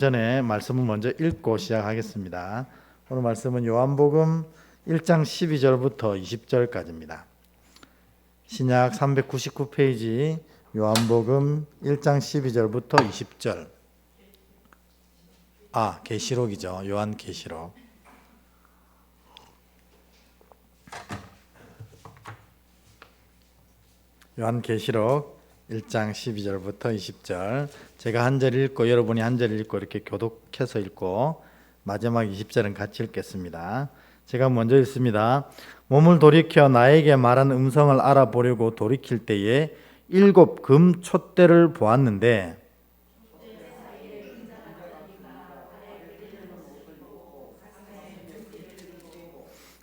전에 말씀을 먼저 읽고 시작하겠습니다. 오늘 말씀은 요한복음 1장 12절부터 20절까지입니다. 신약 399페이지 요한복음 1장 12절부터 20절. 계시록이죠. 요한계시록. 요한계시록 1장 12절부터 20절. 제가 한 절 읽고 여러분이 한 절 읽고 이렇게 교독해서 읽고 마지막 20절은 같이 읽겠습니다. 제가 먼저 읽습니다. 몸을 돌이켜 나에게 말한 음성을 알아보려고 돌이킬 때에 7 금 촛대를 보았는데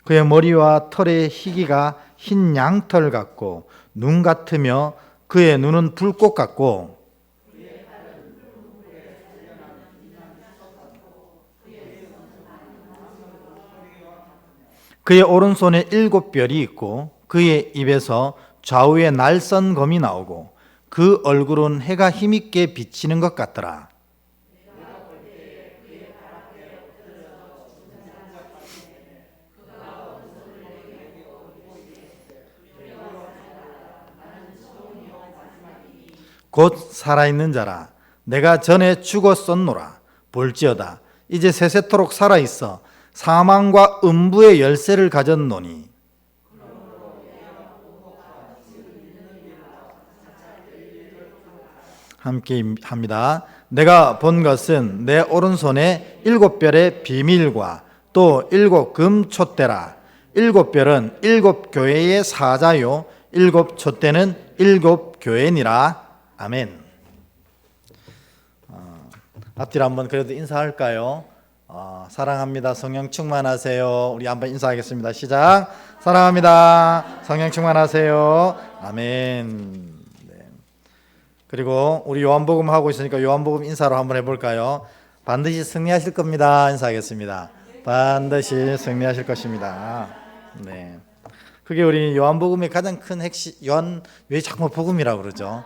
그의 머리와 털의 희기가 흰 양털 같고 눈 같으며 그의 눈은 불꽃 같고 그의 오른손에 7 별이 있고 그의 입에서 좌우에 날선 검이 나오고 그 얼굴은 해가 힘있게 비치는 것 같더라. 곧 살아있는 자라. 내가 전에 죽었었노라. 볼지어다 이제 세세토록 살아있어 사망과 음부의 열쇠를 가졌노니 함께 합니다. 내가 본 것은 내 오른손에 7 별의 비밀과 또 7 금 촛대라. 7 별은 7 교회의 사자요 7 촛대는 7 교회니라. 아멘. 앞뒤로 한번 그래도 인사할까요? 사랑합니다. 성령 충만하세요. 우리 한번 인사하겠습니다. 시작. 사랑합니다. 성령 충만하세요. 아멘. 네. 그리고 우리 요한복음 하고 있으니까 요한복음 인사로 한번 해볼까요? 반드시 승리하실 겁니다. 인사하겠습니다. 반드시 승리하실 것입니다. 네. 그게 우리 요한복음의 가장 큰 핵심. 요한 왜 자꾸 복음이라고 그러죠?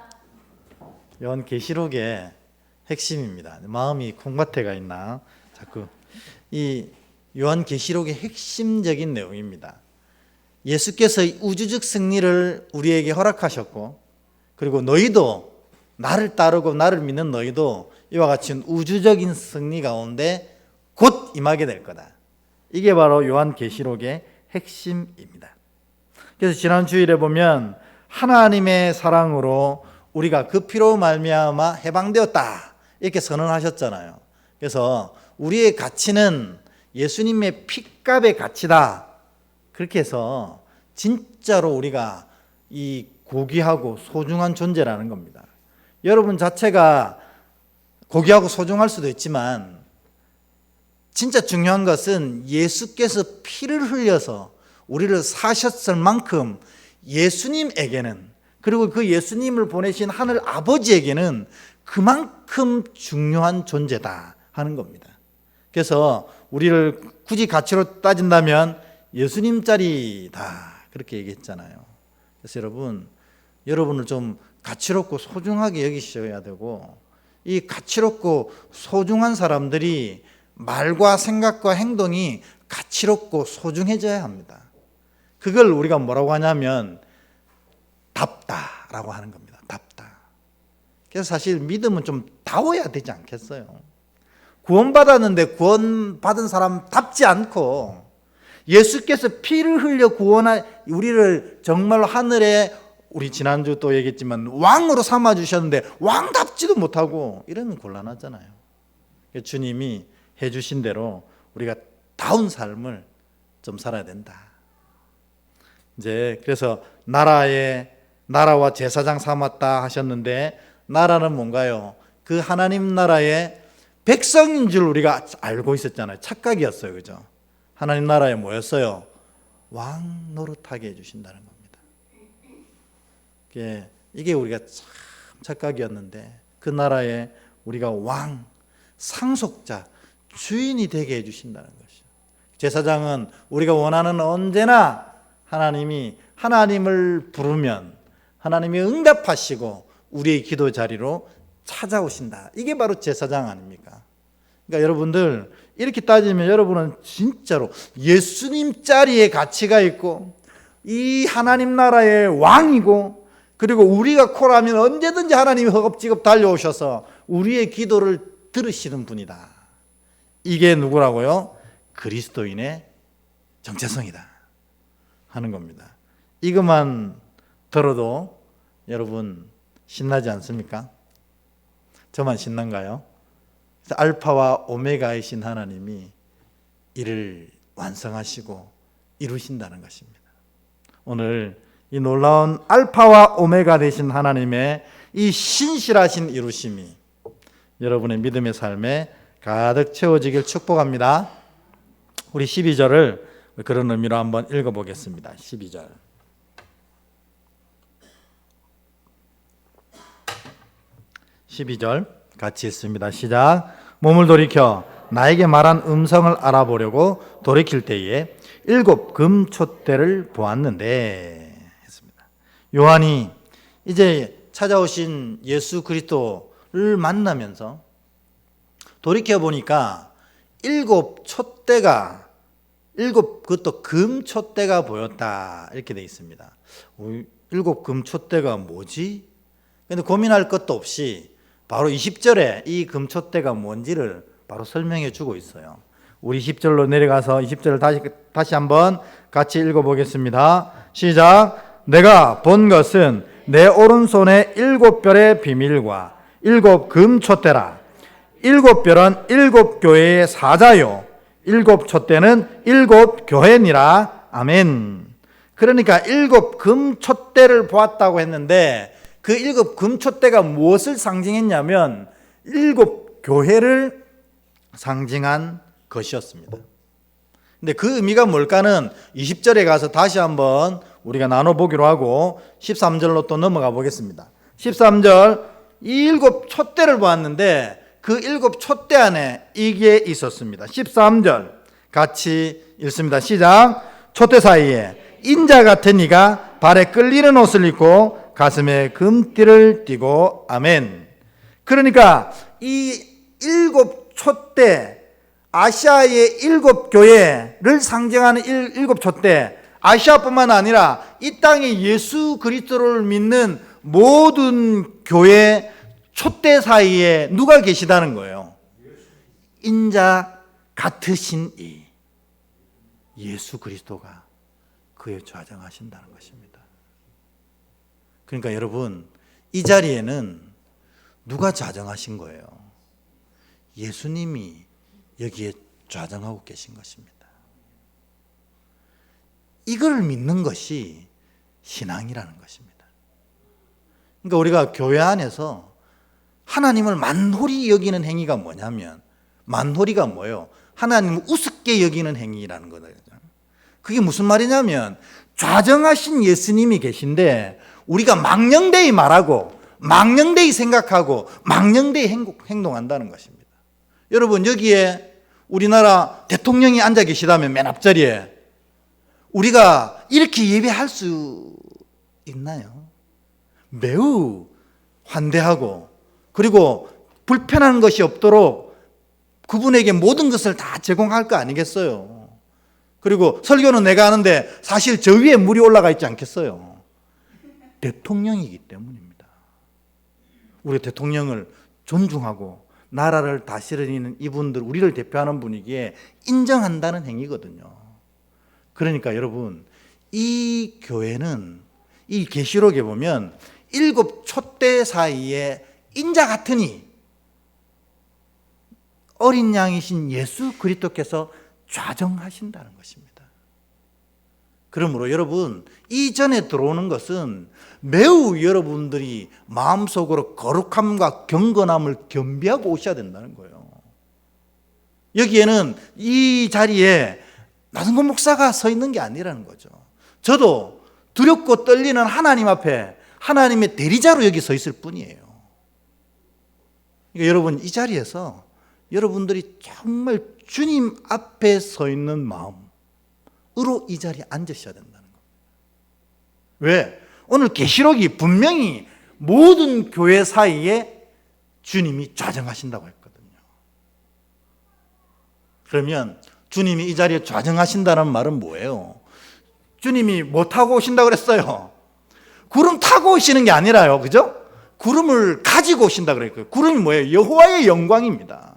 요한계시록의 핵심입니다. 마음이 콩밭에가 있나? 자꾸 이 요한계시록의 핵심적인 내용입니다. 예수께서 우주적 승리를 우리에게 허락하셨고, 그리고 너희도 나를 따르고 나를 믿는 너희도 이와 같이 우주적인 승리 가운데 곧 임하게 될 거다. 이게 바로 요한계시록의 핵심입니다. 그래서 지난 주일에 보면 하나님의 사랑으로 우리가 그 피로 말미암아 해방되었다 이렇게 선언하셨잖아요. 그래서 우리의 가치는 예수님의 피값의 가치다. 그렇게 해서 진짜로 우리가 이 고귀하고 소중한 존재라는 겁니다. 여러분 자체가 고귀하고 소중할 수도 있지만 진짜 중요한 것은 예수께서 피를 흘려서 우리를 사셨을 만큼 예수님에게는, 그리고 그 예수님을 보내신 하늘 아버지에게는 그만큼 중요한 존재다 하는 겁니다. 그래서 우리를 굳이 가치로 따진다면 예수님짜리다 그렇게 얘기했잖아요. 그래서 여러분을 좀 가치롭고 소중하게 여기셔야 되고, 이 가치롭고 소중한 사람들이 말과 생각과 행동이 가치롭고 소중해져야 합니다. 그걸 우리가 뭐라고 하냐면 답다라고 하는 겁니다. 답다. 그래서 사실 믿음은 좀 다워야 되지 않겠어요? 구원받았는데 구원받은 사람답지 않고 예수께서 피를 흘려 구원한 우리를 정말 하늘에, 우리 지난주 또 얘기했지만 왕으로 삼아주셨는데 왕답지도 못하고 이러면 곤란하잖아요. 주님이 해주신 대로 우리가 다운 삶을 좀 살아야 된다. 이제 그래서 나라와 제사장 삼았다 하셨는데, 나라는 뭔가요? 그 하나님 나라의 백성인 줄 우리가 알고 있었잖아요. 착각이었어요. 그죠? 하나님 나라에 뭐였어요? 왕 노릇하게 해주신다는 겁니다. 이게 우리가 참 착각이었는데, 그 나라에 우리가 왕, 상속자, 주인이 되게 해주신다는 것이죠. 제사장은 우리가 원하는 언제나 하나님을 부르면 하나님이 응답하시고 우리의 기도 자리로 찾아오신다. 이게 바로 제사장 아닙니까? 그러니까 여러분들 이렇게 따지면 여러분은 진짜로 예수님 자리에 가치가 있고 이 하나님 나라의 왕이고, 그리고 우리가 콜하면 언제든지 하나님이 허겁지겁 달려오셔서 우리의 기도를 들으시는 분이다. 이게 누구라고요? 그리스도인의 정체성이다 하는 겁니다. 이것만 들어도 여러분 신나지 않습니까? 저만 신난가요? 알파와 오메가이신 하나님이 이를 완성하시고 이루신다는 것입니다. 오늘 이 놀라운 알파와 오메가 되신 하나님의 이 신실하신 이루심이 여러분의 믿음의 삶에 가득 채워지길 축복합니다. 우리 12절을 그런 의미로 한번 읽어보겠습니다. 12절. 12절 같이 읽습니다. 시작. 몸을 돌이켜 나에게 말한 음성을 알아보려고 돌이킬 때에 7 금촛대를 보았는데 했습니다. 요한이 이제 찾아오신 예수 그리스도를 만나면서 돌이켜 보니까 7 촛대가 7 그것도 금촛대가 보였다 이렇게 되어 있습니다. 7 금촛대가 뭐지? 근데 고민할 것도 없이 바로 20절에 이 금촛대가 뭔지를 바로 설명해 주고 있어요. 우리 10절로 내려가서 20절을 다시 한번 같이 읽어보겠습니다. 시작. 내가 본 것은 내 오른손에 7별의 비밀과 7 금촛대라. 7별은 7 교회의 사자요 7 촛대는 7 교회니라. 아멘. 그러니까 7 금촛대를 보았다고 했는데 그 7 금촛대가 무엇을 상징했냐면 7 교회를 상징한 것이었습니다. 근데 그 의미가 뭘까는 20절에 가서 다시 한번 우리가 나눠보기로 하고 13절로 또 넘어가 보겠습니다. 13절 이 7 촛대를 보았는데 그 7 촛대 안에 이게 있었습니다. 13절 같이 읽습니다. 시작. 촛대 사이에 인자 같은 이가 발에 끌리는 옷을 입고 가슴에 금띠를 띠고. 아멘. 그러니까 이 7 촛대, 아시아의 7 교회를 상징하는 7 촛대, 아시아뿐만 아니라 이 땅에 예수 그리스도를 믿는 모든 교회 촛대 사이에 누가 계시다는 거예요? 인자 같으신 이 예수 그리스도가 그에 좌정하신다는 것입니다. 그러니까 여러분, 이 자리에는 누가 좌정하신 거예요? 예수님이 여기에 좌정하고 계신 것입니다. 이걸 믿는 것이 신앙이라는 것입니다. 그러니까 우리가 교회 안에서 하나님을 만홀히 여기는 행위가 뭐냐면, 만홀히가 뭐예요? 하나님을 우습게 여기는 행위라는 거예요. 그게 무슨 말이냐면 좌정하신 예수님이 계신데 우리가 망령되이 말하고 망령되이 생각하고 망령되이 행동한다는 것입니다. 여러분, 여기에 우리나라 대통령이 앉아 계시다면 맨 앞자리에 우리가 이렇게 예배할 수 있나요? 매우 환대하고, 그리고 불편한 것이 없도록 그분에게 모든 것을 다 제공할 거 아니겠어요? 그리고 설교는 내가 하는데 사실 저 위에 물이 올라가 있지 않겠어요? 대통령이기 때문입니다. 우리 대통령을 존중하고 나라를 다스리는 이분들, 우리를 대표하는 분이기에 인정한다는 행위거든요. 그러니까 여러분, 이 교회는 이 계시록에 보면 7 촛대 사이에 인자 같으니 어린 양이신 예수 그리스도께서 좌정하신다는 것입니다. 그러므로 여러분, 이전에 들어오는 것은 매우 여러분들이 마음속으로 거룩함과 경건함을 겸비하고 오셔야 된다는 거예요. 여기에는 이 자리에 나성곤 목사가 서 있는 게 아니라는 거죠. 저도 두렵고 떨리는 하나님 앞에 하나님의 대리자로 여기 서 있을 뿐이에요. 그러니까 여러분, 이 자리에서 여러분들이 정말 주님 앞에 서 있는 마음으로 이 자리에 앉으셔야 된다는 겁니다. 왜? 오늘 계시록이 분명히 모든 교회 사이에 주님이 좌정하신다고 했거든요. 그러면 주님이 이 자리에 좌정하신다는 말은 뭐예요? 주님이 뭐 타고 오신다고 그랬어요? 구름 타고 오시는 게 아니라요. 그죠? 구름을 가지고 오신다 그랬고요. 구름이 뭐예요? 여호와의 영광입니다.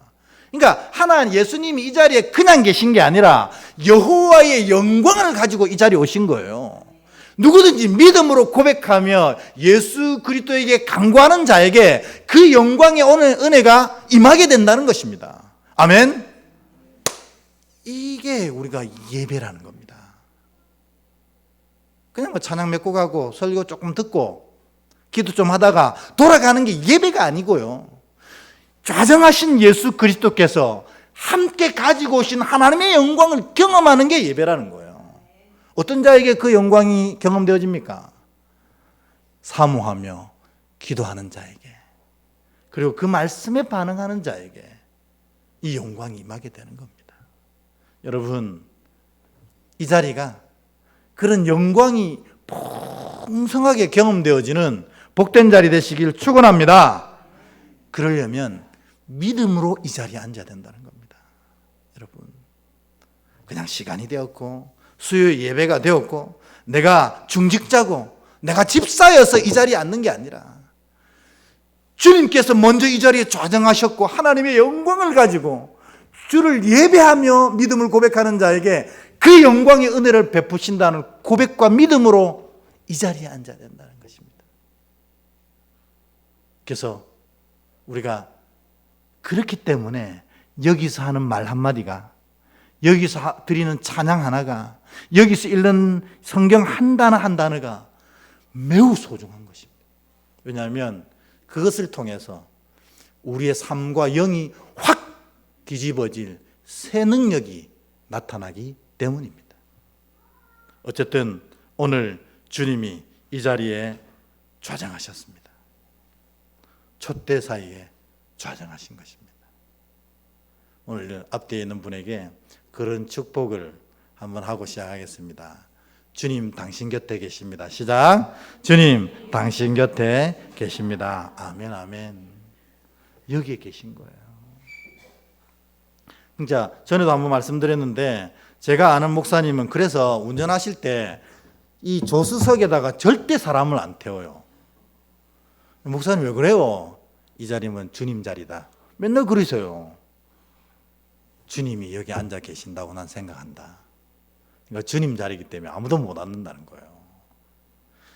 그러니까 하나님 예수님이 이 자리에 그냥 계신 게 아니라 여호와의 영광을 가지고 이 자리에 오신 거예요. 누구든지 믿음으로 고백하며 예수 그리스도에게 간구하는 자에게 그 영광의 은혜가 임하게 된다는 것입니다. 아멘. 이게 우리가 예배라는 겁니다. 그냥 뭐 찬양 맺고 가고 설교 조금 듣고 기도 좀 하다가 돌아가는 게 예배가 아니고요. 좌정하신 예수 그리스도께서 함께 가지고 오신 하나님의 영광을 경험하는 게 예배라는 거예요. 어떤 자에게 그 영광이 경험되어집니까? 사모하며 기도하는 자에게, 그리고 그 말씀에 반응하는 자에게 이 영광이 임하게 되는 겁니다. 여러분, 이 자리가 그런 영광이 풍성하게 경험되어지는 복된 자리 되시길 축원합니다. 그러려면 믿음으로 이 자리에 앉아야 된다는 겁니다. 여러분, 그냥 시간이 되었고 수요 예배가 되었고 내가 중직자고 내가 집사여서 이 자리에 앉는 게 아니라 주님께서 먼저 이 자리에 좌정하셨고 하나님의 영광을 가지고 주를 예배하며 믿음을 고백하는 자에게 그 영광의 은혜를 베푸신다는 고백과 믿음으로 이 자리에 앉아야 된다는 것입니다. 그래서 우리가 그렇기 때문에 여기서 하는 말 한마디가, 여기서 드리는 찬양 하나가, 여기서 읽는 성경 한 단어 한 단어가 매우 소중한 것입니다. 왜냐하면 그것을 통해서 우리의 삶과 영이 확 뒤집어질 새 능력이 나타나기 때문입니다. 어쨌든 오늘 주님이 이 자리에 좌정하셨습니다. 촛대 사이에 좌정하신 것입니다. 오늘 앞뒤에 있는 분에게 그런 축복을 한번 하고 시작하겠습니다. 주님 당신 곁에 계십니다. 시작. 주님 당신 곁에 계십니다. 아멘, 아멘. 여기에 계신 거예요. 진짜 전에도 한번 말씀드렸는데 제가 아는 목사님은 그래서 운전하실 때 이 조수석에다가 절대 사람을 안 태워요. 목사님 왜 그래요? 이 자리면 주님 자리다. 맨날 그러세요. 주님이 여기 앉아 계신다고 난 생각한다. 그러니까 주님 자리이기 때문에 아무도 못 앉는다는 거예요.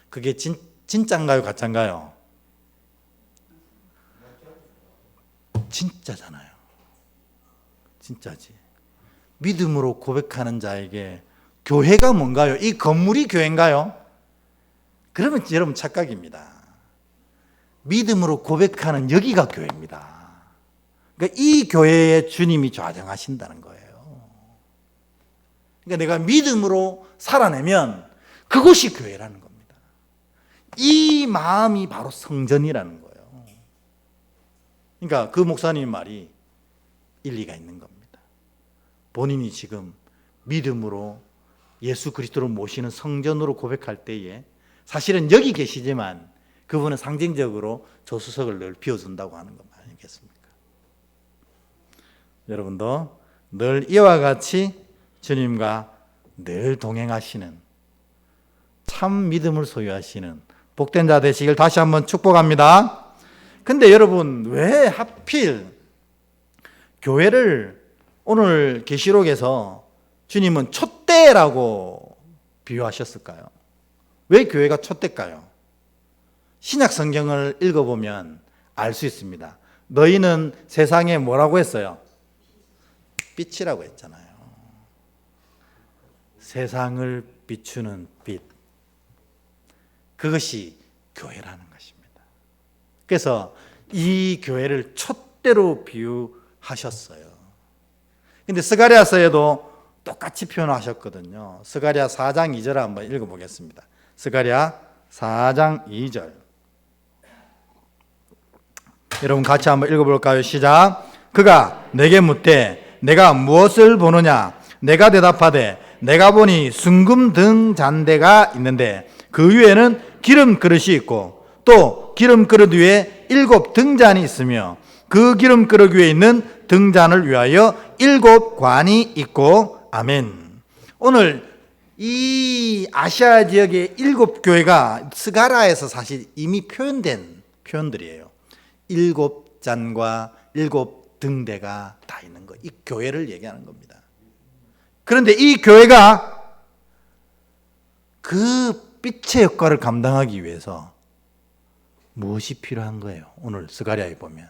그게 진짜인가요? 가짜인가요? 진짜잖아요. 진짜지. 믿음으로 고백하는 자에게 교회가 뭔가요? 이 건물이 교회인가요? 그러면 여러분 착각입니다. 믿음으로 고백하는 여기가 교회입니다. 그러니까 이 교회에 주님이 좌정하신다는 거예요. 그러니까 내가 믿음으로 살아내면 그것이 교회라는 겁니다. 이 마음이 바로 성전이라는 거예요. 그러니까 그 목사님 말이 일리가 있는 겁니다. 본인이 지금 믿음으로 예수 그리스도를 모시는 성전으로 고백할 때에 사실은 여기 계시지만 그분은 상징적으로 조수석을 늘 비워준다고 하는 것 아니겠습니까? 여러분도 늘 이와 같이 주님과 늘 동행하시는 참 믿음을 소유하시는 복된 자 되시길 다시 한번 축복합니다. 근데 여러분 왜 하필 교회를 오늘 계시록에서 주님은 촛대라고 비유하셨을까요? 왜 교회가 촛대일까요? 신약 성경을 읽어보면 알 수 있습니다. 너희는 세상에 뭐라고 했어요? 빛이라고 했잖아요. 세상을 비추는 빛. 그것이 교회라는 것입니다. 그래서 이 교회를 촛대로 비유하셨어요. 근데 스가랴서에도 똑같이 표현하셨거든요. 스가랴 4장 2절을 한번 읽어보겠습니다. 스가랴 4장 2절. 여러분 같이 한번 읽어볼까요? 시작. 그가 내게 묻되 내가 무엇을 보느냐? 내가 대답하되 내가 보니 순금 등 잔대가 있는데 그 위에는 기름 그릇이 있고 또 기름 그릇 위에 7 등잔이 있으며 그 기름 그릇 위에 있는 등잔을 위하여 일곱 관이 있고 아멘. 오늘 이 아시아 지역의 일곱 교회가 스가랴에서 사실 이미 표현된 표현들이에요. 일곱 잔과 일곱 등대가 다 있는 거. 이 교회를 얘기하는 겁니다. 그런데 이 교회가 그 빛의 역할을 감당하기 위해서 무엇이 필요한 거예요? 오늘 스가랴에 보면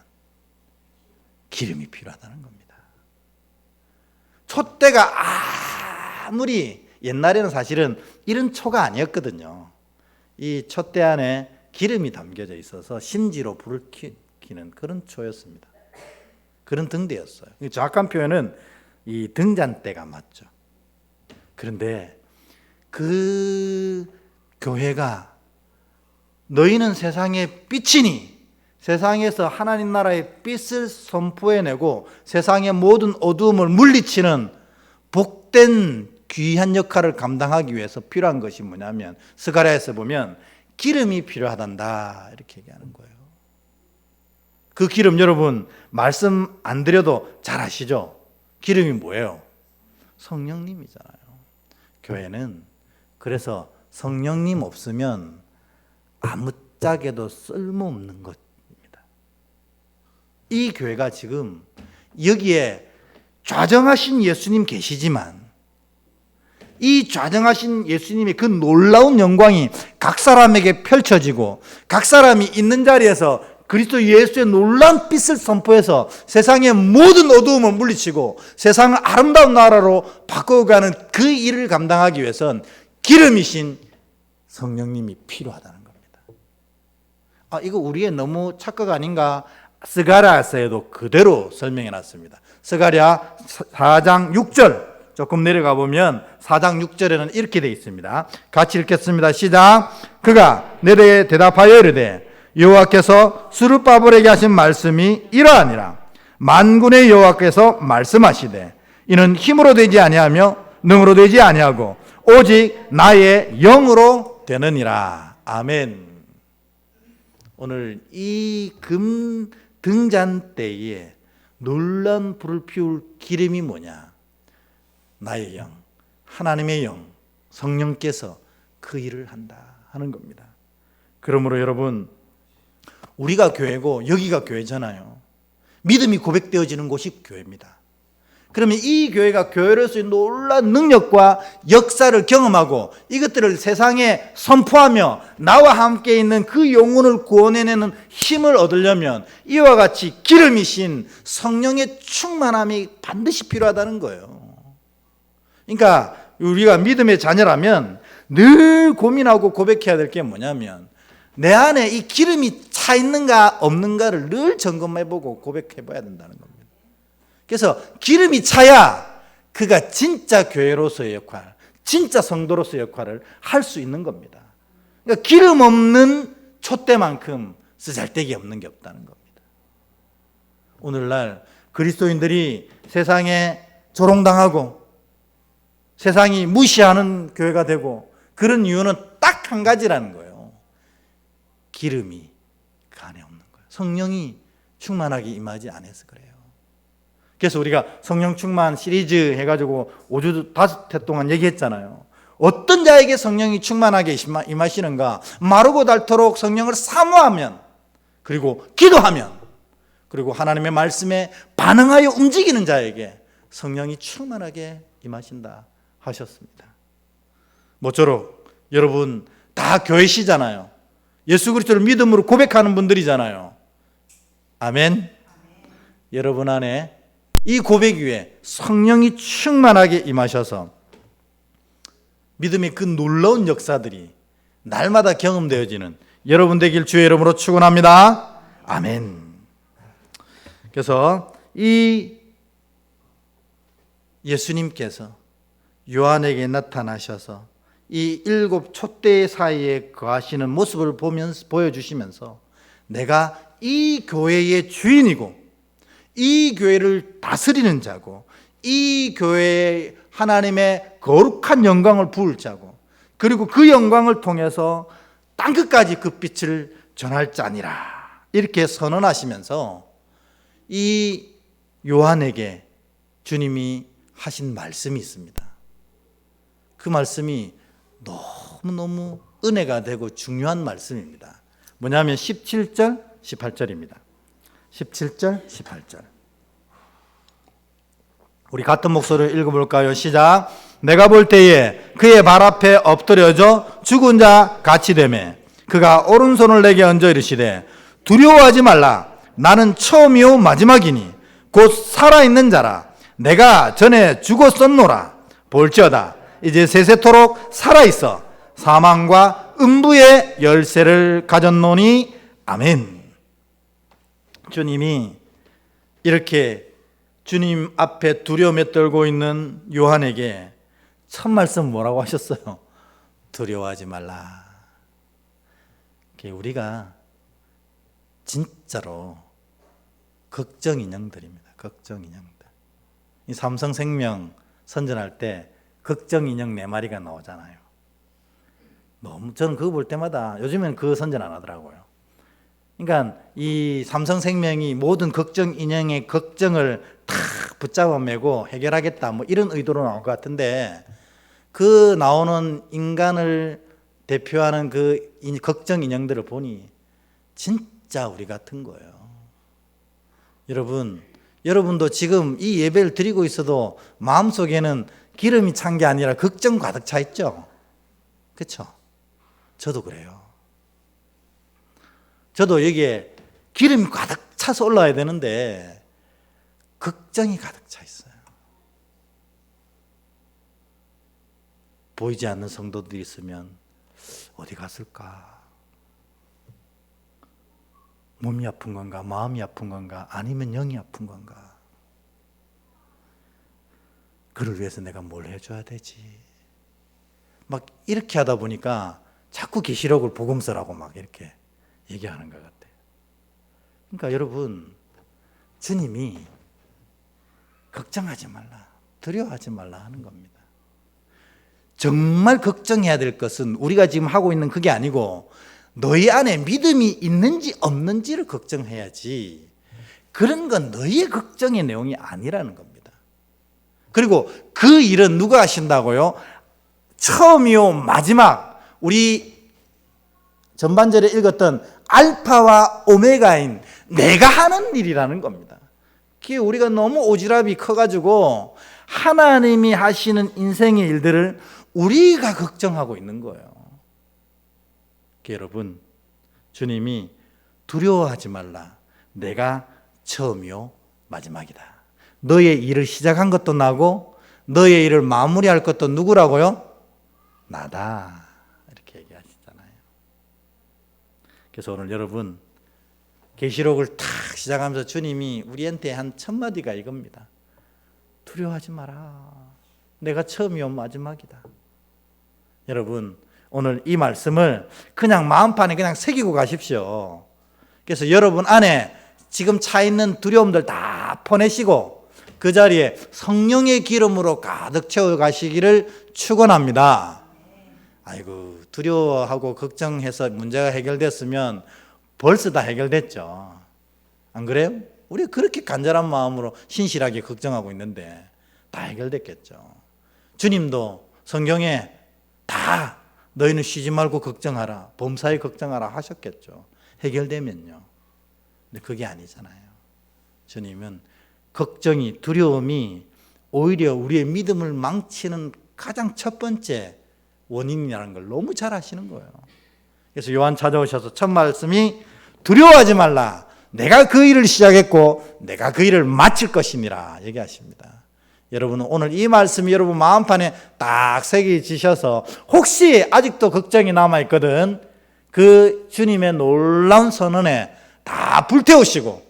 기름이 필요하다는 겁니다. 촛대가 아무리 옛날에는 사실은 이런 초가 아니었거든요. 이 촛대 안에 기름이 담겨져 있어서 심지로 불을 켜는 그런 초였습니다. 그런 등대였어요. 정확한 표현은 이 등잔대가 맞죠. 그런데 그 교회가 너희는 세상의 빛이니 세상에서 하나님 나라의 빛을 선포해내고 세상의 모든 어두움을 물리치는 복된 귀한 역할을 감당하기 위해서 필요한 것이 뭐냐면 스가랴에서 보면 기름이 필요하단다 이렇게 얘기하는 거예요. 그 기름 여러분 말씀 안 드려도 잘 아시죠? 기름이 뭐예요? 성령님이잖아요. 교회는 그래서 성령님 없으면 아무짝에도 쓸모없는 것입니다. 이 교회가 지금 여기에 좌정하신 예수님 계시지만 이 좌정하신 예수님의 그 놀라운 영광이 각 사람에게 펼쳐지고 각 사람이 있는 자리에서 그리스도 예수의 놀라운 빛을 선포해서 세상의 모든 어두움을 물리치고 세상을 아름다운 나라로 바꿔가는 그 일을 감당하기 위해선 기름이신 성령님이 필요하다는 겁니다. 이거 우리의 너무 착각 아닌가? 스가랴서에도 그대로 설명해 놨습니다. 스가랴 4장 6절 조금 내려가 보면 4장 6절에는 이렇게 되어 있습니다. 같이 읽겠습니다. 시작. 그가 내게 대답하여 이르되 여호와께서 스룹바벨에게 하신 말씀이 이러하니라. 만군의 여호와께서 말씀하시되 이는 힘으로 되지 아니하며 능으로 되지 아니하고 오직 나의 영으로 되느니라. 아멘. 오늘 이 금 등잔대에 놀라운 불을 피울 기름이 뭐냐? 나의 영, 하나님의 영, 성령께서 그 일을 한다 하는 겁니다. 그러므로 여러분 우리가 교회고 여기가 교회잖아요. 믿음이 고백되어지는 곳이 교회입니다. 그러면 이 교회가 교회로서의 놀라운 능력과 역사를 경험하고 이것들을 세상에 선포하며 나와 함께 있는 그 영혼을 구원해내는 힘을 얻으려면 이와 같이 기름이신 성령의 충만함이 반드시 필요하다는 거예요. 그러니까 우리가 믿음의 자녀라면 늘 고민하고 고백해야 될 게 뭐냐면 내 안에 이 기름이 차 있는가 없는가를 늘 점검해보고 고백해봐야 된다는 겁니다. 그래서 기름이 차야 그가 진짜 교회로서의 역할, 진짜 성도로서의 역할을 할 수 있는 겁니다. 그러니까 기름 없는 촛대만큼 쓰잘데기 없는 게 없다는 겁니다. 오늘날 그리스도인들이 세상에 조롱당하고 세상이 무시하는 교회가 되고 그런 이유는 딱 한 가지라는 거예요. 기름이 그 안에 없는 거예요. 성령이 충만하게 임하지 않아서 그래요. 그래서 우리가 성령 충만 시리즈 해가지고 5주 5회 동안 얘기했잖아요. 어떤 자에게 성령이 충만하게 임하시는가? 마르고 닳도록 성령을 사모하면 그리고 기도하면 그리고 하나님의 말씀에 반응하여 움직이는 자에게 성령이 충만하게 임하신다 하셨습니다. 모쪼록 여러분 다 교회시잖아요. 예수 그리스도를 믿음으로 고백하는 분들이잖아요. 아멘. 여러분 안에 이 고백 위에 성령이 충만하게 임하셔서 믿음의 그 놀라운 역사들이 날마다 경험되어지는 여러분 되길 주의 이름으로 축원합니다. 아멘. 그래서 이 예수님께서 요한에게 나타나셔서 이 7 촛대 사이에 거하시는 모습을 보여주시면서 내가 이 교회의 주인이고 이 교회를 다스리는 자고 이 교회에 하나님의 거룩한 영광을 부을 자고 그리고 그 영광을 통해서 땅끝까지 그 빛을 전할 자니라 이렇게 선언하시면서 이 요한에게 주님이 하신 말씀이 있습니다. 그 말씀이 너무너무 은혜가 되고 중요한 말씀입니다. 뭐냐면 17절, 18절입니다. 17절, 18절. 우리 같은 목소리로 읽어볼까요? 시작. 내가 볼 때에 그의 발 앞에 엎드려져 죽은 자 같이 되매 그가 오른손을 내게 얹어 이르시되 두려워하지 말라. 나는 처음이요 마지막이니 곧 살아있는 자라. 내가 전에 죽었었노라. 볼지어다 이제 세세토록 살아있어 사망과 음부의 열쇠를 가졌노니 아멘. 주님이 이렇게 주님 앞에 두려움에 떨고 있는 요한에게 첫 말씀 뭐라고 하셨어요? 두려워하지 말라. 우리가 진짜로 걱정 인형들입니다. 걱정 인형들. 이 삼성생명 선전할 때 걱정 인형 4마리가 나오잖아요. 저는 그거 볼 때마다 요즘엔 그 선전 안 하더라고요. 그러니까 이 삼성생명이 모든 걱정 인형의 걱정을 다 붙잡아 매고 해결하겠다 뭐 이런 의도로 나올 것 같은데 그 나오는 인간을 대표하는 그 걱정 인형들을 보니 진짜 우리 같은 거예요. 여러분도 지금 이 예배를 드리고 있어도 마음속에는 기름이 찬 게 아니라 걱정 가득 차 있죠. 그렇죠? 저도 그래요. 저도 여기에 기름이 가득 차서 올라와야 되는데 걱정이 가득 차 있어요. 보이지 않는 성도들이 있으면 어디 갔을까? 몸이 아픈 건가? 마음이 아픈 건가? 아니면 영이 아픈 건가? 그를 위해서 내가 뭘 해줘야 되지? 막 이렇게 하다 보니까 자꾸 계시록을 복음서라고 막 이렇게 얘기하는 것 같아요. 그러니까 여러분, 주님이 걱정하지 말라, 두려워하지 말라 하는 겁니다. 정말 걱정해야 될 것은 우리가 지금 하고 있는 그게 아니고 너희 안에 믿음이 있는지 없는지를 걱정해야지, 그런 건 너희의 걱정의 내용이 아니라는 겁니다. 그리고 그 일은 누가 하신다고요? 처음이요 마지막, 우리 전반절에 읽었던 알파와 오메가인 내가 하는 일이라는 겁니다. 그게 우리가 너무 오지랖이 커가지고 하나님이 하시는 인생의 일들을 우리가 걱정하고 있는 거예요. 여러분, 주님이 두려워하지 말라. 내가 처음이요 마지막이다. 너의 일을 시작한 것도 나고 너의 일을 마무리할 것도 누구라고요? 나다. 이렇게 얘기하시잖아요. 그래서 오늘 여러분, 계시록을 탁 시작하면서 주님이 우리한테 한 첫 마디가 이겁니다. 두려워하지 마라. 내가 처음이요 마지막이다. 여러분, 오늘 이 말씀을 그냥 마음판에 그냥 새기고 가십시오. 그래서 여러분 안에 지금 차 있는 두려움들 다 퍼내시고 그 자리에 성령의 기름으로 가득 채워 가시기를 축원합니다. 아이고, 두려워하고 걱정해서 문제가 해결됐으면 벌써 다 해결됐죠. 안 그래요? 우리가 그렇게 간절한 마음으로 신실하게 걱정하고 있는데 다 해결됐겠죠. 주님도 성경에 다 너희는 쉬지 말고 걱정하라, 범사에 걱정하라 하셨겠죠. 해결되면요. 근데 그게 아니잖아요. 주님은 걱정이, 두려움이 오히려 우리의 믿음을 망치는 가장 첫 번째 원인이라는 걸 너무 잘 아시는 거예요. 그래서 요한 찾아오셔서 첫 말씀이 두려워하지 말라. 내가 그 일을 시작했고 내가 그 일을 마칠 것이니라 얘기하십니다. 여러분은 오늘 이 말씀이 여러분 마음판에 딱 새겨지셔서 혹시 아직도 걱정이 남아있거든, 그 주님의 놀라운 선언에 다 불태우시고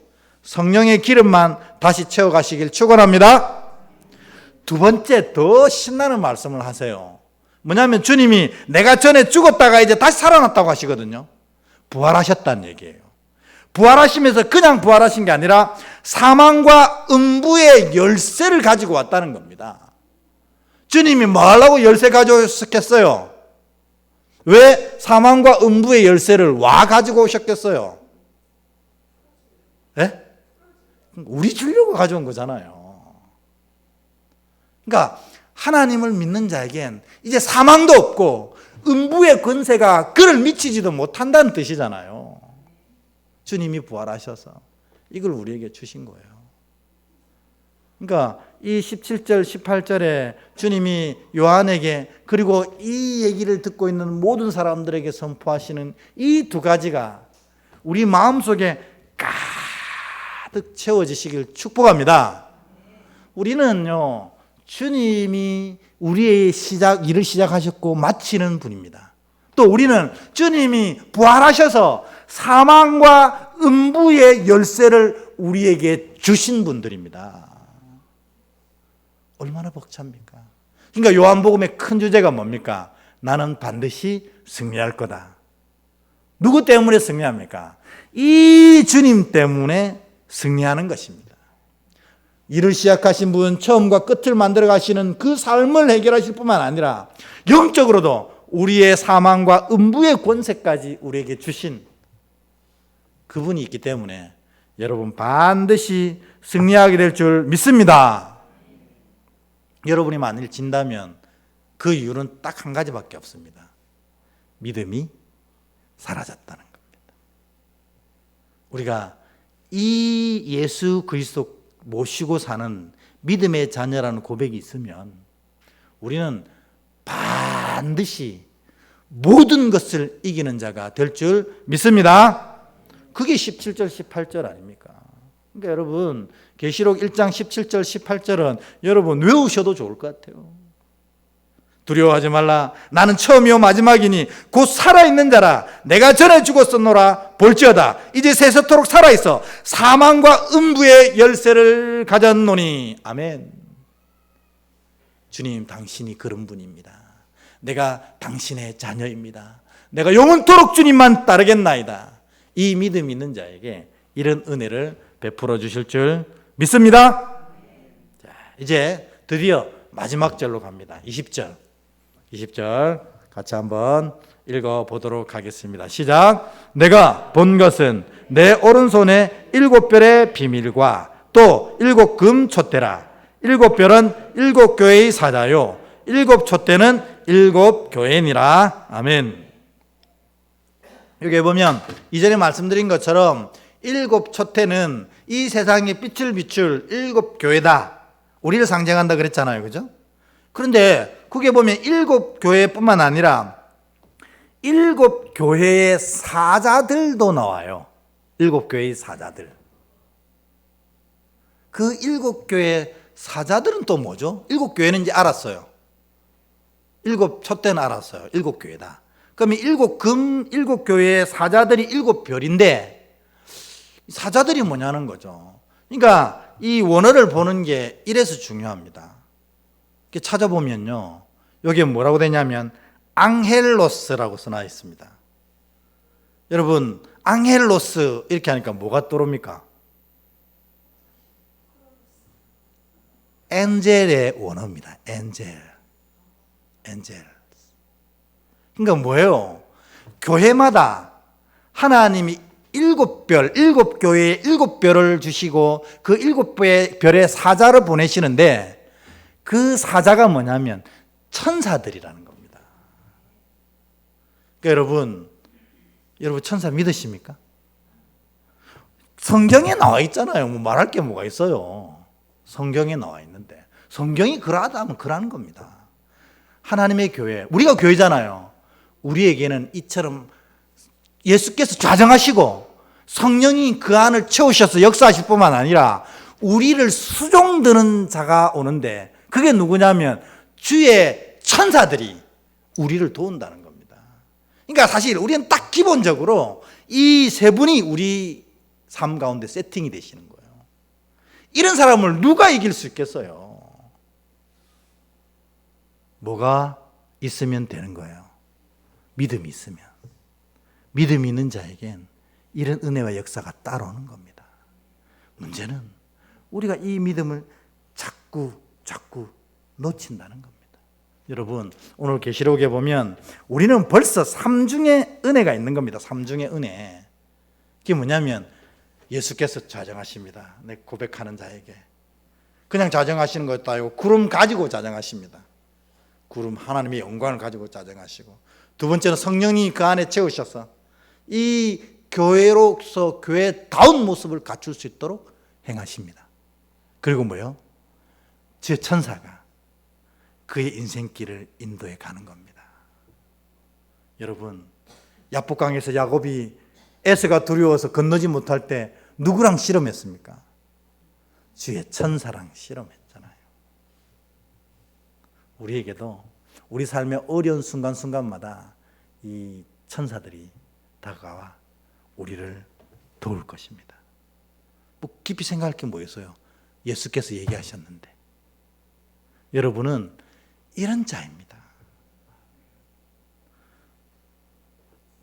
성령의 기름만 다시 채워가시길 축원합니다. 두 번째, 더 신나는 말씀을 하세요. 뭐냐면 주님이 내가 전에 죽었다가 이제 다시 살아났다고 하시거든요. 부활하셨다는 얘기예요. 부활하시면서 그냥 부활하신 게 아니라 사망과 음부의 열쇠를 가지고 왔다는 겁니다. 주님이 뭐 하려고 열쇠 가져오셨겠어요? 왜 사망과 음부의 열쇠를 와 가지고 오셨겠어요? 예? 우리 주려고 가져온 거잖아요. 그러니까 하나님을 믿는 자에겐 이제 사망도 없고 음부의 권세가 그를 미치지도 못한다는 뜻이잖아요. 주님이 부활하셔서 이걸 우리에게 주신 거예요. 그러니까 이 17절, 18절에 주님이 요한에게 그리고 이 얘기를 듣고 있는 모든 사람들에게 선포하시는 이 두 가지가 우리 마음속에 가득 채워지시길 축복합니다. 우리는요, 주님이 우리의 일을 시작하셨고 마치는 분입니다. 또 우리는 주님이 부활하셔서 사망과 음부의 열쇠를 우리에게 주신 분들입니다. 얼마나 벅찹니까? 그러니까 요한복음의 큰 주제가 뭡니까? 나는 반드시 승리할 거다. 누구 때문에 승리합니까? 이 주님 때문에 승리하는 것입니다. 일을 시작하신 분, 처음과 끝을 만들어 가시는 그 삶을 해결하실 뿐만 아니라 영적으로도 우리의 사망과 음부의 권세까지 우리에게 주신 그분이 있기 때문에 여러분 반드시 승리하게 될 줄 믿습니다. 여러분이 만일 진다면 그 이유는 딱 한 가지밖에 없습니다. 믿음이 사라졌다는 겁니다. 우리가 이 예수 그리스도 모시고 사는 믿음의 자녀라는 고백이 있으면 우리는 반드시 모든 것을 이기는 자가 될 줄 믿습니다. 그게 17절 18절 아닙니까? 그러니까 여러분 계시록 1장 17절 18절은 여러분 외우셔도 좋을 것 같아요. 두려워하지 말라. 나는 처음이요 마지막이니 곧 살아있는 자라. 내가 전에 죽었었노라. 볼지어다 이제 세세토록 살아있어 사망과 음부의 열쇠를 가졌노니. 아멘. 주님 당신이 그런 분입니다. 내가 당신의 자녀입니다. 내가 영원토록 주님만 따르겠나이다. 이 믿음 있는 자에게 이런 은혜를 베풀어 주실 줄 믿습니다. 자, 이제 드디어 마지막 절로 갑니다. 20절 같이 한번 읽어보도록 하겠습니다. 시작. 내가 본 것은 내 오른손에 7별의 비밀과 또 7금 촛대라. 7별은 7교회의 사자요 7촛대는 7교회니라. 아멘. 여기 보면 이전에 말씀드린 것처럼 7촛대는 이 세상에 빛을 비출 7교회다. 우리를 상징한다 그랬잖아요. 그죠? 그런데 그게 보면 7교회뿐만 아니라 7교회의 사자들도 나와요. 7교회의 사자들. 그 7교회 사자들은 또 뭐죠? 7교회는 이제 알았어요. 7촛대는 알았어요. 7교회다. 그러면 7교회의 사자들이 7별인데 사자들이 뭐냐는 거죠. 그러니까 이 원어를 보는 게 이래서 중요합니다. 이렇게 찾아보면요. 여기에 뭐라고 되냐면 앙헬로스라고 써놔 있습니다. 여러분 앙헬로스 이렇게 하니까 뭐가 떠오릅니까? 엔젤의 원어입니다. 엔젤. 그러니까 뭐예요? 교회마다 하나님이 7별, 7교회에 7별을 주시고 그 7별의 사자를 보내시는데 그 사자가 뭐냐면 천사들이라는 겁니다. 그러니까 여러분 천사 믿으십니까? 성경에 나와 있잖아요. 뭐 말할 게 뭐가 있어요. 성경에 나와 있는데 성경이 그러하다면 그러는 겁니다. 하나님의 교회, 우리가 교회잖아요. 우리에게는 이처럼 예수께서 좌정하시고 성령이 그 안을 채우셔서 역사하실 뿐만 아니라 우리를 수종드는 자가 오는데 그게 누구냐면 주의 천사들이 우리를 도운다는 겁니다. 그러니까 사실 우리는 딱 기본적으로 이 세 분이 우리 삶 가운데 세팅이 되시는 거예요. 이런 사람을 누가 이길 수 있겠어요? 뭐가 있으면 되는 거예요. 믿음이 있으면. 믿음이 있는 자에겐 이런 은혜와 역사가 따라오는 겁니다. 문제는 우리가 이 믿음을 자꾸 놓친다는 겁니다. 여러분 오늘 계시록에 보면 우리는 벌써 3중의 은혜가 있는 겁니다. 3중의 은혜. 그게 뭐냐면 예수께서 좌정하십니다. 내 고백하는 자에게. 그냥 자정하시는 것도 아니고 구름 가지고 자정하십니다. 구름, 하나님의 영광을 가지고 자정하시고, 두 번째는 성령님이 그 안에 채우셔서 이 교회로서 교회다운 모습을 갖출 수 있도록 행하십니다. 그리고 뭐요? 제 천사가 그의 인생길을 인도해 가는 겁니다. 여러분, 야복강에서 야곱이 에서가 두려워서 건너지 못할 때 누구랑 씨름했습니까? 주의 천사랑 씨름했잖아요. 우리에게도 우리 삶의 어려운 순간순간마다 이 천사들이 다가와 우리를 도울 것입니다. 뭐 깊이 생각할 게 뭐 있어요? 예수께서 얘기하셨는데. 여러분은 이런 자입니다.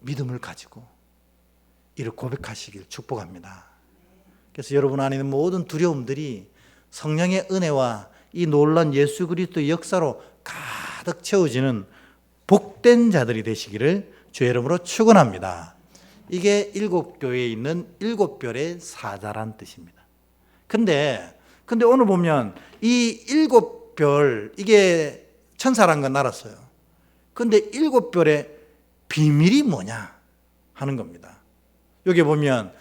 믿음을 가지고 이를 고백하시길 축복합니다. 그래서 여러분 안에 있는 모든 두려움들이 성령의 은혜와 이 놀라운 예수 그리스도의 역사로 가득 채워지는 복된 자들이 되시기를 주의 이름으로 축원합니다. 이게 일곱 교회에 있는 일곱 별의 사자란 뜻입니다. 근데 오늘 보면 이 일곱 별, 이게 천사란 건 알았어요. 근데 일곱 별의 비밀이 뭐냐 하는 겁니다. 여기 보면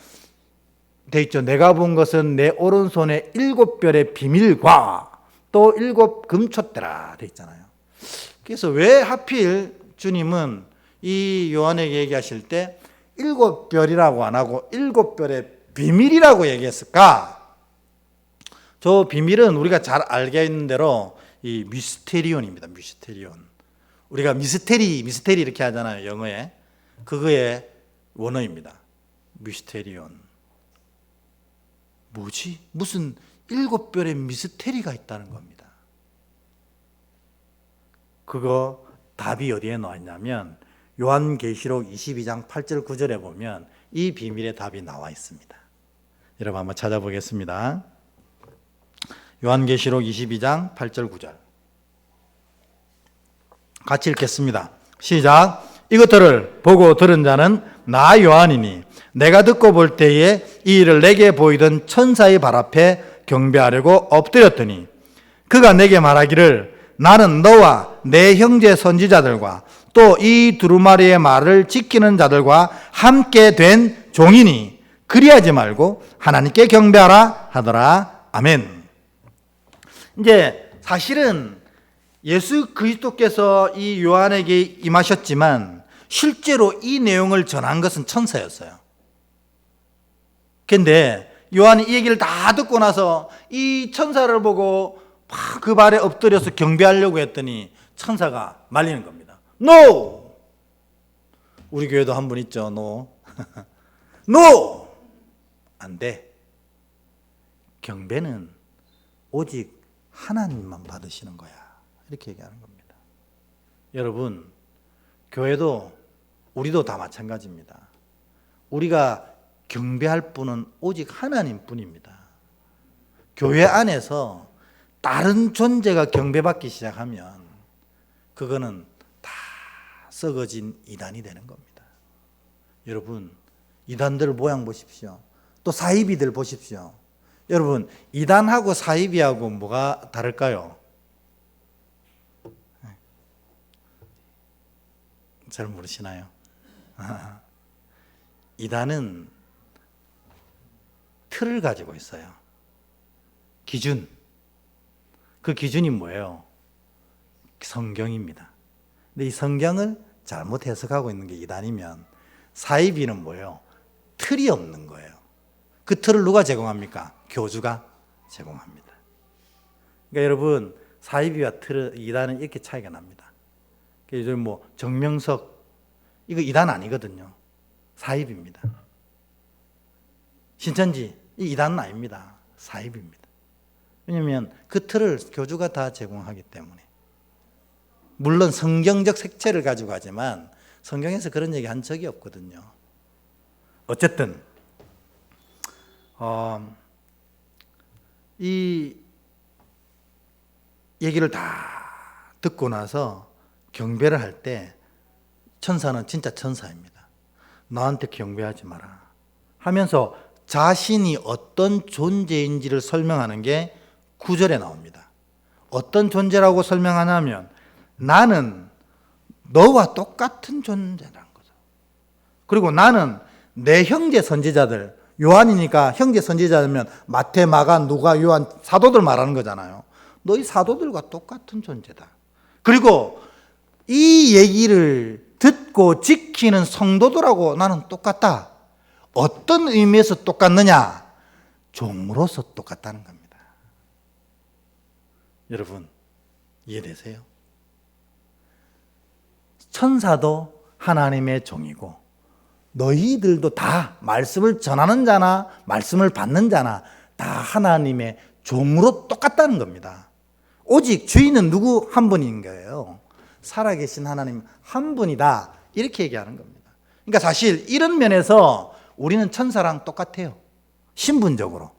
돼 있죠. 내가 본 것은 내 오른손에 일곱 별의 비밀과 또 일곱 금촛대라 돼 있잖아요. 그래서 왜 하필 주님은 이 요한에게 얘기하실 때 일곱 별이라고 안 하고 일곱 별의 비밀이라고 얘기했을까? 저 비밀은 우리가 잘 알게 있는 대로 이 미스테리온입니다. 미스테리온. 우리가 미스테리 이렇게 하잖아요. 영어에. 그거의 원어입니다. 미스테리온. 뭐지? 무슨 일곱 별의 미스테리가 있다는 겁니다. 그거 답이 어디에 나와 있냐면 요한계시록 22장 8절 9절에 보면 이 비밀의 답이 나와 있습니다. 여러분 한번 찾아보겠습니다. 요한계시록 22장 8절 9절 같이 읽겠습니다. 시작. 이것들을 보고 들은 자는 나 요한이니 내가 듣고 볼 때에 이 일을 내게 보이던 천사의 발 앞에 경배하려고 엎드렸더니 그가 내게 말하기를 나는 너와 내 형제 선지자들과 또 이 두루마리의 말을 지키는 자들과 함께 된 종이니 그리하지 말고 하나님께 경배하라 하더라. 아멘. 이제 사실은 예수 그리스도께서 이 요한에게 임하셨지만 실제로 이 내용을 전한 것은 천사였어요. 그런데 요한이 이 얘기를 다 듣고 나서 이 천사를 보고 막 그 발에 엎드려서 경배하려고 했더니 천사가 말리는 겁니다. No! 우리 교회도 한 분 있죠. No. No! 안 돼. 경배는 오직 하나님만 받으시는 거야. 이렇게 얘기하는 겁니다. 여러분, 교회도 우리도 다 마찬가지입니다. 우리가 경배할 분은 오직 하나님 뿐입니다. 교회 안에서 다른 존재가 경배받기 시작하면 그거는 다 썩어진 이단이 되는 겁니다. 여러분, 이단들 모양 보십시오. 또 사이비들 보십시오. 여러분, 이단하고 사이비하고 뭐가 다를까요? 잘 모르시나요? 이단은 틀을 가지고 있어요. 기준. 그 기준이 뭐예요? 성경입니다. 근데 이 성경을 잘못 해석하고 있는 게 이단이면 사이비는 뭐예요? 틀이 없는 거예요. 그 틀을 누가 제공합니까? 교주가 제공합니다. 그러니까 여러분, 사이비와 이단은 이렇게 차이가 납니다. 요즘 뭐 정명석 이거 이단 아니거든요. 사입입니다. 신천지 이 이단은 아닙니다. 사입입니다. 왜냐하면 그 틀을 교주가 다 제공하기 때문에. 물론 성경적 색채를 가지고 하지만 성경에서 그런 얘기 한 적이 없거든요. 어쨌든 이 얘기를 다 듣고 나서 경배를 할 때 천사는 진짜 천사입니다. 너한테 경배하지 마라 하면서 자신이 어떤 존재인지를 설명하는 게 9절에 나옵니다. 어떤 존재라고 설명하냐면 나는 너와 똑같은 존재라는 거죠. 그리고 나는 내 형제 선지자들, 요한이니까 형제 선지자면 마태, 마가, 누가, 요한 사도들 말하는 거잖아요. 너희 사도들과 똑같은 존재다. 그리고 이 얘기를 듣고 지키는 성도들하고 나는 똑같다. 어떤 의미에서 똑같느냐? 종으로서 똑같다는 겁니다. 여러분, 이해되세요? 천사도 하나님의 종이고 너희들도 다 말씀을 전하는 자나 말씀을 받는 자나 다 하나님의 종으로 똑같다는 겁니다. 오직 주인은 누구 한 분인 거예요. 살아계신 하나님 한 분이다. 이렇게 얘기하는 겁니다. 그러니까 사실 이런 면에서 우리는 천사랑 똑같아요. 신분적으로,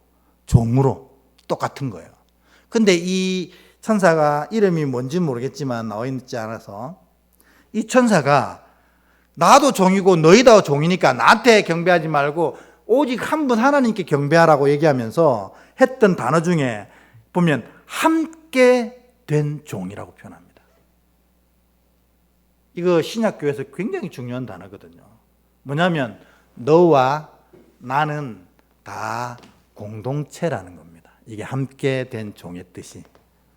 종으로 똑같은 거예요. 근데 이 천사가 이름이 뭔지 모르겠지만 나와 있지 않아서 이 천사가 나도 종이고 너희도 종이니까 나한테 경배하지 말고 오직 한 분 하나님께 경배하라고 얘기하면서 했던 단어 중에 보면 함께 된 종이라고 표현합니다. 이거 신약교회에서 굉장히 중요한 단어거든요. 뭐냐면 너와 나는 다 공동체라는 겁니다. 이게 함께 된 종의 뜻이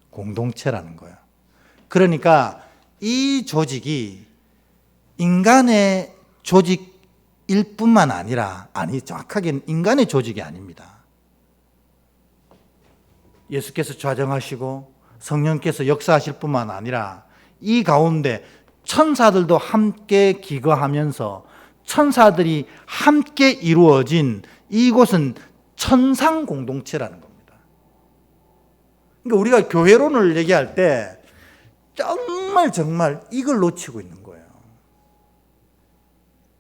공동체라는 거예요. 그러니까 이 조직이 인간의 조직일 뿐만 아니라, 정확하게는 인간의 조직이 아닙니다. 예수께서 좌정하시고 성령께서 역사하실 뿐만 아니라 이 가운데 천사들도 함께 기거하면서 천사들이 함께 이루어진 이곳은 천상 공동체라는 겁니다. 그러니까 우리가 교회론을 얘기할 때 정말 이걸 놓치고 있는 거예요.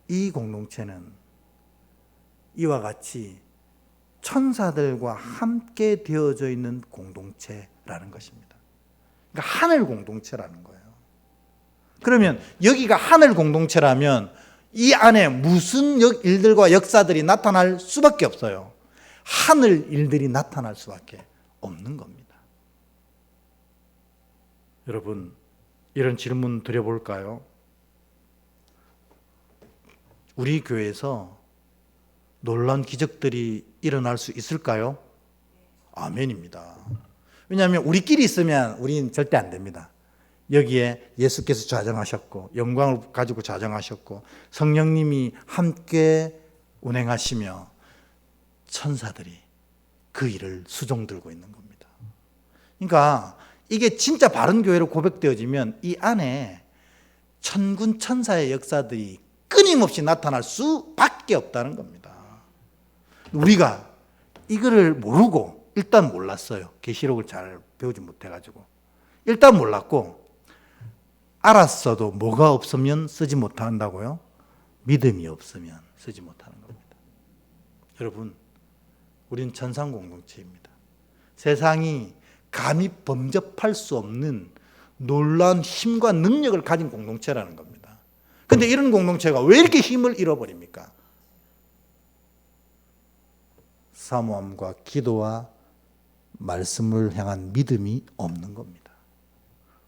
이 공동체는 이와 같이 천사들과 함께 되어져 있는 공동체라는 것입니다. 그러니까 하늘 공동체라는 거예요. 그러면 여기가 하늘 공동체라면 이 안에 무슨 일들과 역사들이 나타날 수밖에 없어요. 하늘 일들이 나타날 수밖에 없는 겁니다. 여러분, 이런 질문 드려볼까요? 우리 교회에서 놀라운 기적들이 일어날 수 있을까요? 아멘입니다. 왜냐하면 우리끼리 있으면 우리는 절대 안 됩니다. 여기에 예수께서 좌정하셨고 영광을 가지고 좌정하셨고 성령님이 함께 운행하시며 천사들이 그 일을 수종 들고 있는 겁니다. 그러니까 이게 진짜 바른 교회로 고백되어지면 이 안에 천군 천사의 역사들이 끊임없이 나타날 수밖에 없다는 겁니다. 우리가 이거를 모르고 일단 몰랐어요. 계시록을 잘 배우지 못해가지고 일단 몰랐고 알았어도 뭐가 없으면 쓰지 못한다고요? 믿음이 없으면 쓰지 못하는 겁니다. 여러분, 우린 천상 공동체입니다. 세상이 감히 범접할 수 없는 놀라운 힘과 능력을 가진 공동체라는 겁니다. 그런데 이런 공동체가 왜 이렇게 힘을 잃어버립니까? 사모함과 기도와 말씀을 향한 믿음이 없는 겁니다.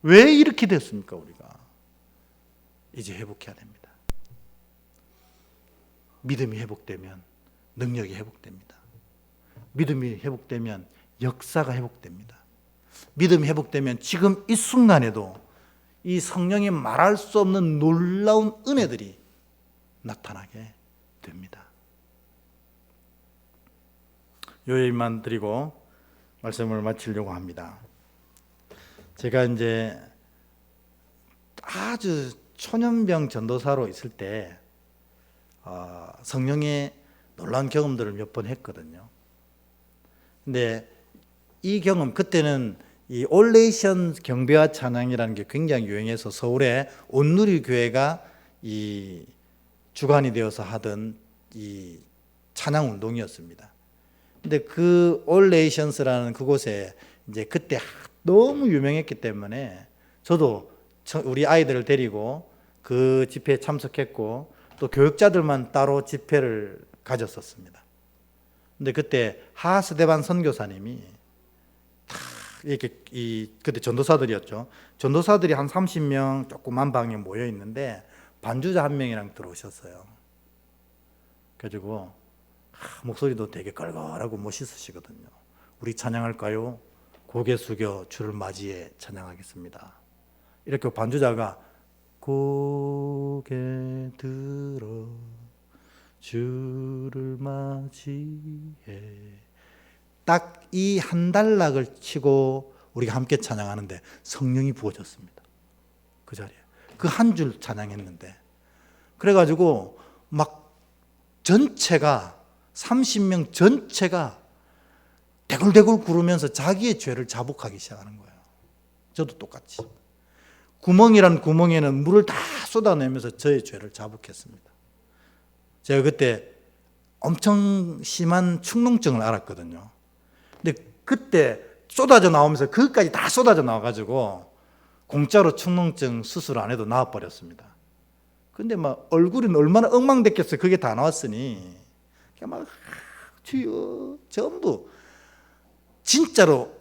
왜 이렇게 됐습니까, 우리가? 이제 회복해야 됩니다. 믿음이 회복되면 능력이 회복됩니다. 믿음이 회복되면 역사가 회복됩니다. 믿음이 회복되면 지금 이 순간에도 이 성령이 말할 수 없는 놀라운 은혜들이 나타나게 됩니다. 요 얘기만 드리고 말씀을 마치려고 합니다. 제가 이제 아주 초년병 전도사로 있을 때 성령의 놀라운 경험들을 몇 번 했거든요. 근데 이 경험, 그때는 이 올레이션 경배와 찬양이라는 게 굉장히 유행해서 서울에 온누리 교회가 이 주관이 되어서 하던 이 찬양 운동이었습니다. 근데 그 올레이션스라는 그곳에 이제 그때 너무 유명했기 때문에 저도 우리 아이들을 데리고 그 집회에 참석했고 또 교육자들만 따로 집회를 가졌었습니다. 근데 그때 하스데반 선교사님이 이렇게 그때 전도사들이었죠. 전도사들이 한 30명 조그만 방에 모여 있는데 반주자 한 명이랑 들어오셨어요. 그래가지고 목소리도 되게 걸걸하고 멋있으시거든요. 우리 찬양할까요? 고개 숙여 주를 맞이해 찬양하겠습니다. 이렇게 반주자가 고개 들어 주를 맞이해, 딱 이 한 단락을 치고 우리가 함께 찬양하는데 성령이 부어졌습니다. 그 자리에 그 한 줄 찬양했는데, 그래가지고 막 전체가 30명 전체가 대굴대굴 구르면서 자기의 죄를 자복하기 시작하는 거예요. 저도 똑같이 구멍이란 구멍에는 물을 다 쏟아내면서 저의 죄를 자복했습니다. 제가 그때 엄청 심한 축농증을 앓았거든요. 근데 그때 쏟아져 나오면서 그것까지 다 쏟아져 나와가지고 공짜로 축농증 수술 안 해도 나와버렸습니다. 근데 막 얼굴은 얼마나 엉망됐겠어요. 그게 다 나왔으니. 막 주여 전부 진짜로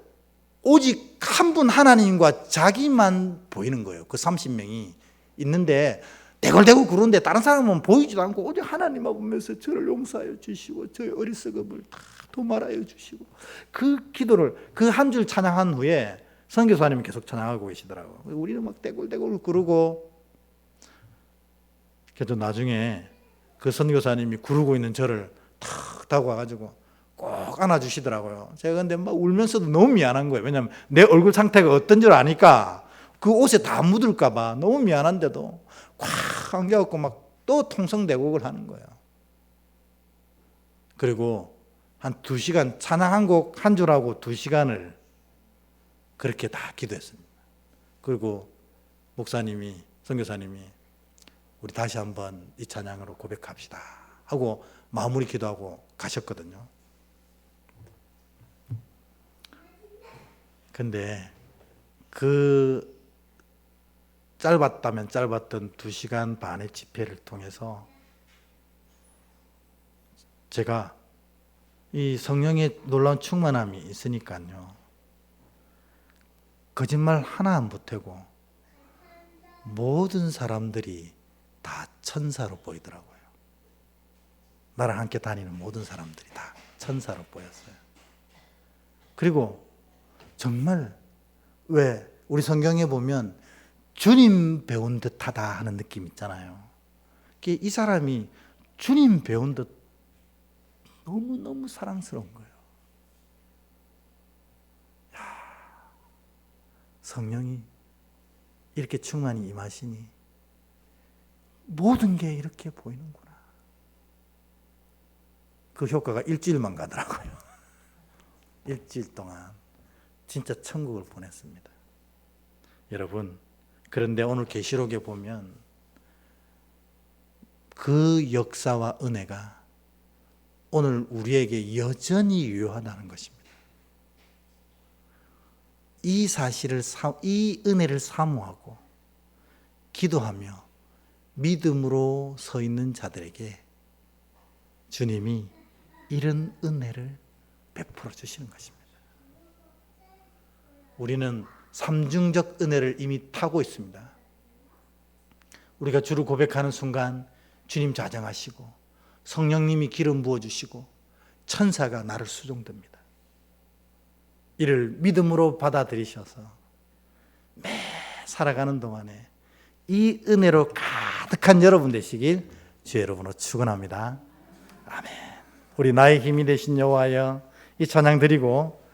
오직 한 분 하나님과 자기만 보이는 거예요. 그 30명이 있는데 대걸대고 구르는데 다른 사람은 보이지도 않고 오직 하나님만 보면서 저를 용서하여 주시고 저의 어리석음을 다 도말하여 주시고, 그 기도를 그 한 줄 찬양한 후에 선교사님이 계속 찬양하고 계시더라고요. 우리는 막 대굴대굴 구르고, 그래도 나중에 그 선교사님이 구르고 있는 저를 탁 타고 와가지고 꼭 안아주시더라고요. 제가 근데 막 울면서도 너무 미안한 거예요. 왜냐하면 내 얼굴 상태가 어떤 줄 아니까 그 옷에 다 묻을까봐 너무 미안한데도 꽉 안겨갖고 막 또 통성대곡을 하는 거예요. 그리고 한 2시간 찬양 한 곡 한 줄하고 2시간을 그렇게 다 기도했습니다. 그리고 목사님이, 선교사님이 우리 다시 한번 이 찬양으로 고백합시다 하고 마무리 기도하고 가셨거든요. 근데 그 짧았다면 짧았던 2시간 반의 집회를 통해서 제가 이 성령의 놀라운 충만함이 있으니까요, 거짓말 하나 안 보태고 모든 사람들이 다 천사로 보이더라고요. 나랑 함께 다니는 모든 사람들이 다 천사로 보였어요. 그리고 정말 왜 우리 성경에 보면 주님 배운 듯하다 하는 느낌 있잖아요. 이 사람이 주님 배운 듯 너무너무 사랑스러운 거예요. 성령이 이렇게 충만히 임하시니 모든 게 이렇게 보이는구나. 그 효과가 일주일만 가더라고요. 일주일 동안 진짜 천국을 보냈습니다. 여러분, 그런데 오늘 계시록에 보면 그 역사와 은혜가 오늘 우리에게 여전히 유효하다는 것입니다. 이 사실을, 이 은혜를 사모하고 기도하며 믿음으로 서 있는 자들에게 주님이 이런 은혜를 베풀어 주시는 것입니다. 우리는 삼중적 은혜를 이미 타고 있습니다. 우리가 주를 고백하는 순간 주님 좌정하시고 성령님이 기름 부어주시고 천사가 나를 수종듭니다. 이를 믿음으로 받아들이셔서 매 살아가는 동안에 이 은혜로 가득한 여러분 되시길 주의 이름으로 축원합니다. 아멘. 우리 나의 힘이 되신 여호와여, 이 찬양 드리고